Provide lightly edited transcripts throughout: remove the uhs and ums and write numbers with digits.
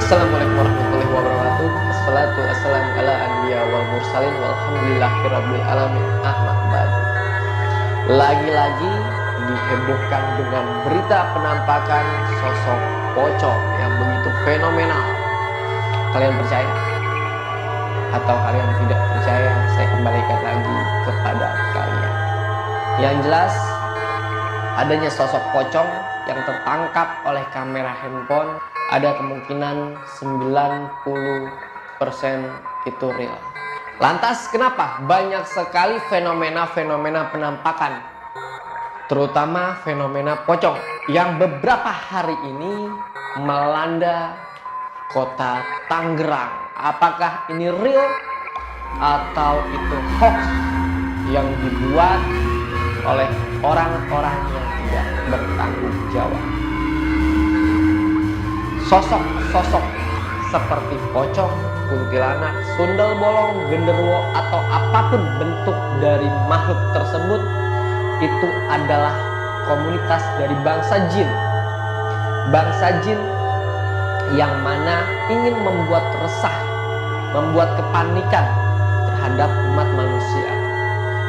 Assalamualaikum warahmatullahi wabarakatuh. Assalatu wassalamu ala anbiya wal mursalin walhamdulillahirabbil alamin. Ahmad ba'd. Lagi-lagi dihebohkan dengan berita penampakan sosok pocong yang begitu fenomenal. Kalian percaya? Atau kalian tidak percaya? Saya kembalikan lagi kepada kalian. Yang jelas, adanya sosok pocong yang tertangkap oleh kamera handphone ada kemungkinan 90% itu real. Lantas kenapa banyak sekali fenomena-fenomena penampakan, terutama fenomena pocong yang beberapa hari ini melanda kota Tangerang? Apakah ini real atau itu hoax yang dibuat oleh orang-orang yang tidak bertanggung jawab? Sosok-sosok seperti pocong, kuntilanak, sundel bolong, genderuwo, atau apapun bentuk dari makhluk tersebut itu adalah komunitas dari bangsa jin. Bangsa jin yang mana ingin membuat resah, membuat kepanikan terhadap umat manusia.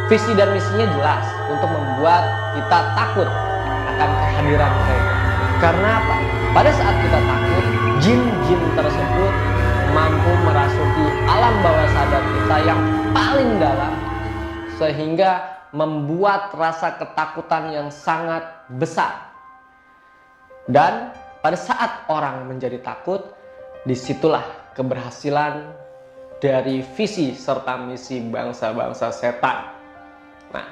Visi dan misinya jelas, untuk membuat kita takut akan kehadiran mereka. Karena apa? Pada saat kita takut, jin-jin tersebut mampu merasuki alam bawah sadar kita yang paling dalam, sehingga membuat rasa ketakutan yang sangat besar. Dan pada saat orang menjadi takut, disitulah keberhasilan dari visi serta misi bangsa-bangsa setan. Nah,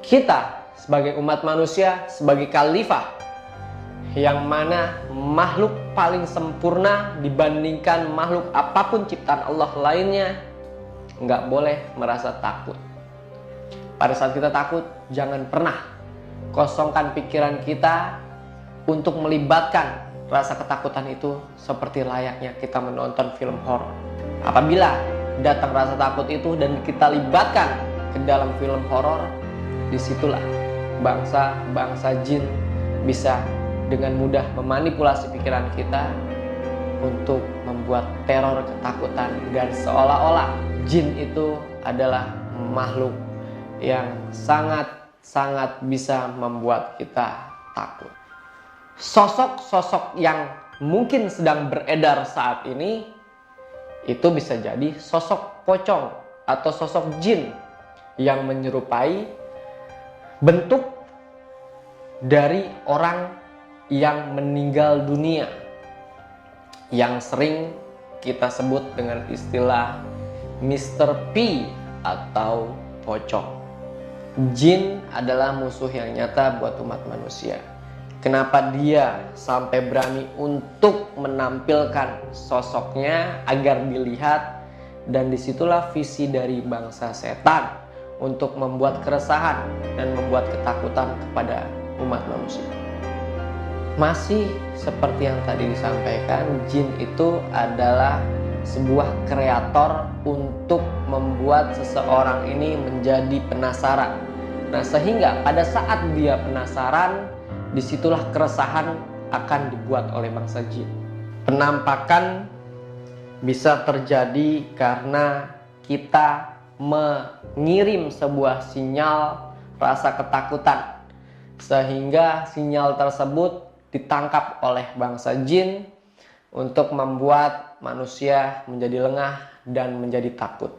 kita sebagai umat manusia, sebagai khalifah, yang mana makhluk paling sempurna dibandingkan makhluk apapun ciptaan Allah lainnya, nggak boleh merasa takut. Pada saat kita takut, jangan pernah kosongkan pikiran kita untuk melibatkan rasa ketakutan itu seperti layaknya kita menonton film horor. Apabila datang rasa takut itu dan kita libatkan ke dalam film horor, disitulah bangsa-bangsa jin bisa dengan mudah memanipulasi pikiran kita untuk membuat teror ketakutan, dan seolah-olah jin itu adalah makhluk yang sangat bisa membuat kita takut. Sosok-sosok yang mungkin sedang beredar saat ini itu bisa jadi sosok pocong atau sosok jin yang menyerupai bentuk dari orang yang meninggal dunia, yang sering kita sebut dengan istilah Mr. P atau pocong. Jin adalah musuh yang nyata buat umat manusia. Kenapa dia sampai berani untuk menampilkan sosoknya agar dilihat, dan disitulah visi dari bangsa setan untuk membuat keresahan dan membuat ketakutan kepada umat manusia. Masih seperti yang tadi disampaikan, jin itu adalah sebuah kreator untuk membuat seseorang ini menjadi penasaran. Nah, sehingga pada saat dia penasaran, disitulah keresahan akan dibuat oleh bangsa jin. Penampakan bisa terjadi karena kita mengirim sebuah sinyal rasa ketakutan, sehingga sinyal tersebut ditangkap oleh bangsa jin untuk membuat manusia menjadi lengah dan menjadi takut.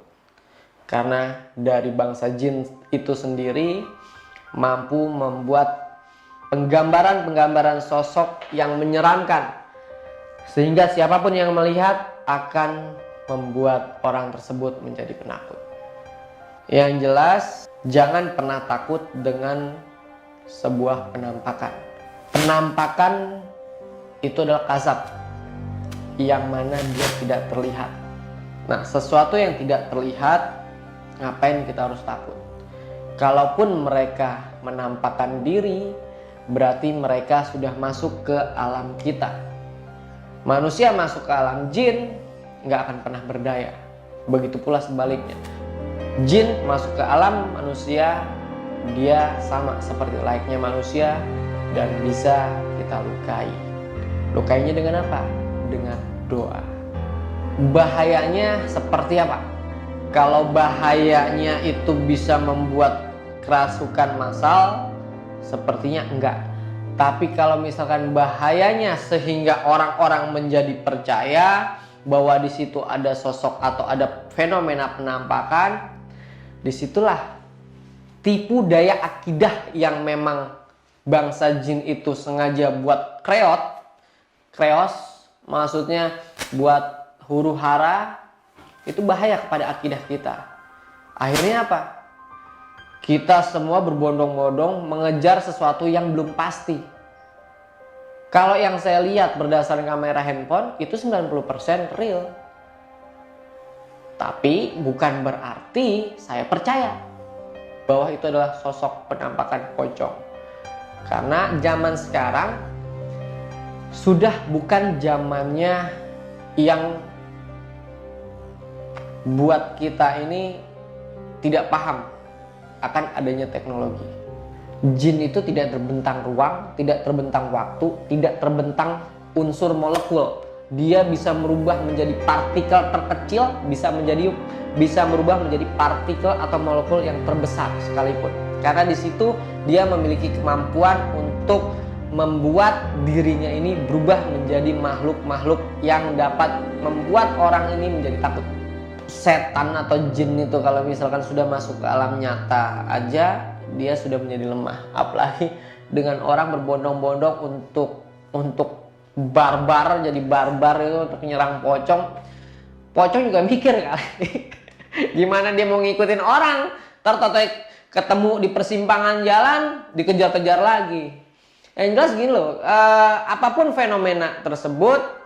Karena dari bangsa jin itu sendiri mampu membuat penggambaran-penggambaran sosok yang menyeramkan, sehingga siapapun yang melihat akan membuat orang tersebut menjadi penakut. Yang jelas, jangan pernah takut dengan sebuah penampakan. Penampakan itu adalah kasab yang mana dia tidak terlihat. Nah, sesuatu yang tidak terlihat, ngapain kita harus takut? Kalaupun mereka menampakkan diri, berarti mereka sudah masuk ke alam kita. Manusia masuk ke alam jin, nggak akan pernah berdaya. Begitu pula sebaliknya. Jin masuk ke alam manusia, dia sama seperti layaknya manusia dan bisa kita lukai. Lukainya dengan apa? dengan doa. Bahayanya seperti apa? Kalau bahayanya itu bisa membuat kerasukan massal, sepertinya enggak. Tapi kalau misalkan bahayanya sehingga orang-orang menjadi percaya bahwa di situ ada sosok atau ada fenomena penampakan, disitulah tipu daya akidah yang memang bangsa jin itu sengaja buat kreos, maksudnya buat huru hara, itu bahaya kepada akidah kita. Akhirnya apa? Kita semua berbondong-bondong mengejar sesuatu yang belum pasti. Kalau yang saya lihat berdasarkan kamera handphone itu 90% real. Tapi bukan berarti saya percaya bahwa itu adalah sosok penampakan pocong. Karena zaman sekarang sudah bukan zamannya yang buat kita ini tidak paham akan adanya teknologi. Jin itu tidak terbentang ruang, tidak terbentang waktu, tidak terbentang unsur molekul. Dia bisa merubah menjadi partikel terkecil, bisa merubah menjadi partikel atau molekul yang terbesar sekalipun. Karena di situ dia memiliki kemampuan untuk membuat dirinya ini berubah menjadi makhluk-makhluk yang dapat membuat orang ini menjadi takut. Setan atau jin itu kalau misalkan sudah masuk ke alam nyata aja dia sudah menjadi lemah, apalagi dengan orang berbondong-bondong untuk barbar, jadi barbar itu untuk menyerang pocong juga mikir kali gimana dia mau ngikutin orang, tertotok ketemu di persimpangan jalan dikejar-kejar lagi. Yang jelas gini loh, apapun fenomena tersebut,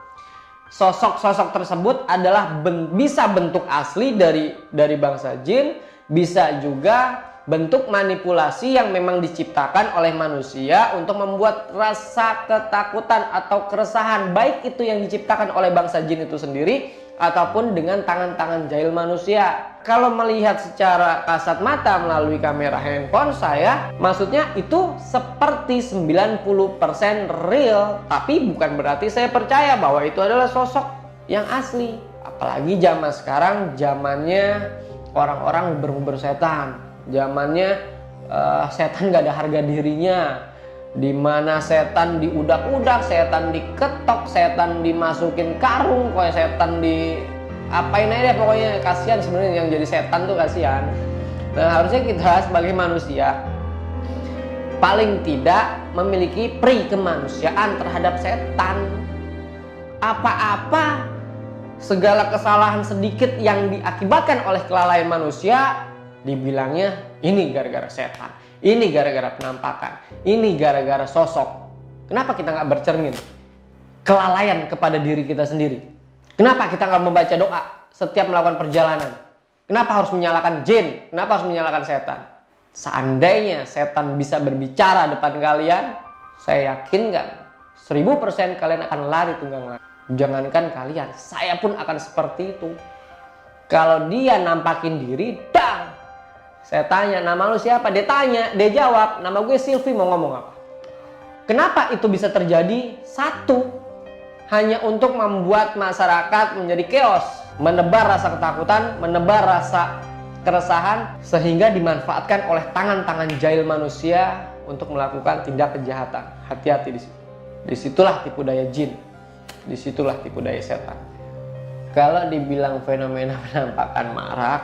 sosok-sosok tersebut adalah bisa bentuk asli dari bangsa jin, bisa juga bentuk manipulasi yang memang diciptakan oleh manusia untuk membuat rasa ketakutan atau keresahan, baik itu yang diciptakan oleh bangsa jin itu sendiri ataupun dengan tangan-tangan jahil manusia. Kalau melihat secara kasat mata melalui kamera handphone saya, maksudnya itu seperti 90% real, tapi bukan berarti saya percaya bahwa itu adalah sosok yang asli. Apalagi zaman sekarang, zamannya orang-orang uber-uber setan, zamannya setan gak ada harga dirinya, dimana setan diudak-udak, setan diketok, setan dimasukin karung, kayak setan di apain aja deh, pokoknya kasihan sebenarnya yang jadi setan tuh, kasihan. Nah, harusnya kita sebagai manusia paling tidak memiliki pri kemanusiaan terhadap setan. Apa-apa segala kesalahan sedikit yang diakibatkan oleh kelalaian manusia dibilangnya ini gara-gara setan, ini gara-gara penampakan, ini gara-gara sosok. Kenapa kita nggak bercermin kelalaian kepada diri kita sendiri? Kenapa kita nggak membaca doa setiap melakukan perjalanan? Kenapa harus menyalahkan jin? Kenapa harus menyalahkan setan? Seandainya setan bisa berbicara depan kalian, saya yakin nggak 1000% kalian akan lari tunggang langgang. Jangankan kalian, saya pun akan seperti itu. Kalau dia nampakin diri, dang! Saya tanya, nama lu siapa? Dia tanya, dia jawab, nama gue Silvi, mau ngomong apa? Kenapa itu bisa terjadi? Satu, hanya untuk membuat masyarakat menjadi chaos, menebar rasa ketakutan, menebar rasa keresahan, sehingga dimanfaatkan oleh tangan-tangan jahil manusia untuk melakukan tindak kejahatan. Hati-hati di situ. Disitulah tipu daya jin, disitulah tipu daya setan. Kalau dibilang fenomena penampakan marak,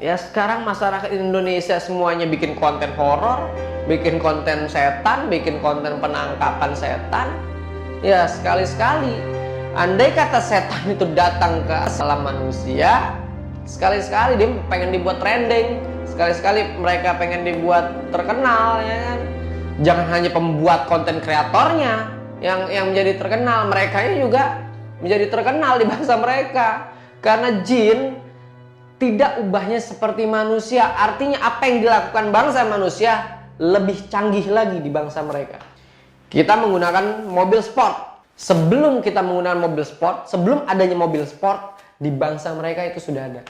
ya sekarang masyarakat Indonesia semuanya bikin konten horor, bikin konten setan, bikin konten penangkapan setan. Ya sekali-sekali, andai kata setan itu datang ke alam manusia, sekali-sekali dia pengen dibuat trending, sekali-sekali mereka pengen dibuat terkenal, ya kan? Jangan hanya pembuat konten kreatornya yang menjadi terkenal, mereka juga menjadi terkenal di bangsa mereka. Karena jin tidak ubahnya seperti manusia, artinya apa yang dilakukan bangsa manusia lebih canggih lagi di bangsa mereka. Kita menggunakan mobil sport. Sebelum kita menggunakan mobil sport, sebelum adanya mobil sport, di bangsa mereka itu sudah ada.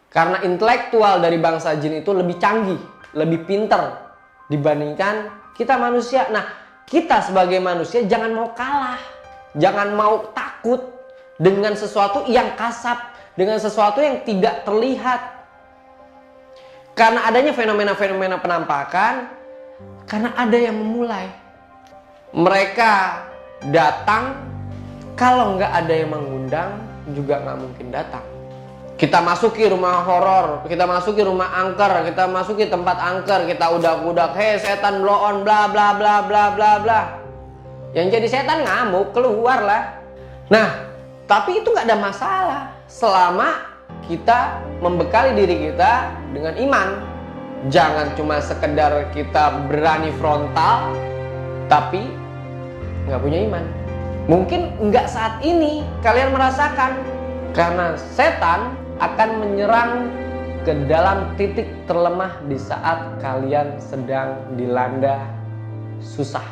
Karena intelektual dari bangsa jin itu lebih canggih, lebih pinter dibandingkan kita manusia. Nah, kita sebagai manusia jangan mau kalah, jangan mau takut takut dengan sesuatu yang kasar, dengan sesuatu yang tidak terlihat. Karena adanya fenomena-fenomena penampakan, karena ada yang memulai. Mereka datang, kalau nggak ada yang mengundang, juga nggak mungkin datang. Kita masuki rumah horor, kita masuki rumah angker, kita masuki tempat angker, kita udak-udak, hei setan blow on, bla bla bla bla bla bla. Yang jadi setan ngamuk, keluar lah. Nah, tapi itu nggak ada masalah selama kita membekali diri kita dengan iman. Jangan cuma sekedar kita berani frontal, tapi nggak punya iman. Mungkin nggak saat ini kalian merasakan, karena setan akan menyerang ke dalam titik terlemah di saat kalian sedang dilanda susah.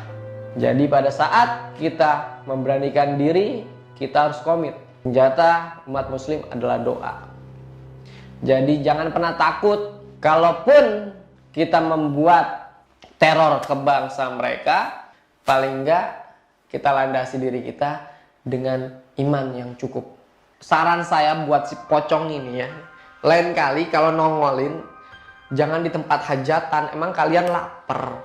Jadi pada saat kita memberanikan diri, kita harus komit. Senjata umat muslim adalah doa. Jadi jangan pernah takut. Kalaupun kita membuat teror ke bangsa mereka, paling enggak kita landasi diri kita dengan iman yang cukup. Saran saya buat si pocong ini ya, lain kali kalau nongolin jangan di tempat hajatan. Emang kalian lapar?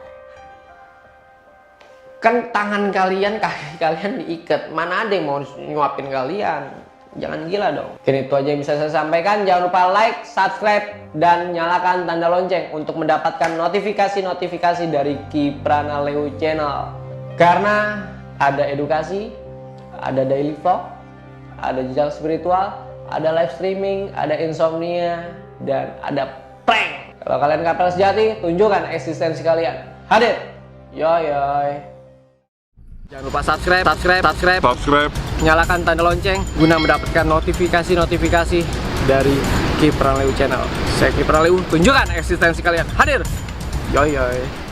Kan tangan kalian, kaki kalian diikat, mana ada yang mau nyuapin kalian? Jangan gila dong. Oke, itu aja yang bisa saya sampaikan. Jangan lupa like, subscribe, dan nyalakan tanda lonceng untuk mendapatkan notifikasi-notifikasi dari Ki Pranaleu Channel. Karena ada edukasi, ada daily vlog, ada jejak spiritual, ada live streaming, ada insomnia, dan ada prank. Kalau kalian kapal sejati, tunjukkan eksistensi kalian. Hadir. Yoy yoy. Jangan lupa subscribe, nyalakan tanda lonceng guna mendapatkan notifikasi-notifikasi dari Ki Pranaleu Channel. Saya Ki Pranaleu, tunjukkan eksistensi kalian. Hadir. Yoy yoy.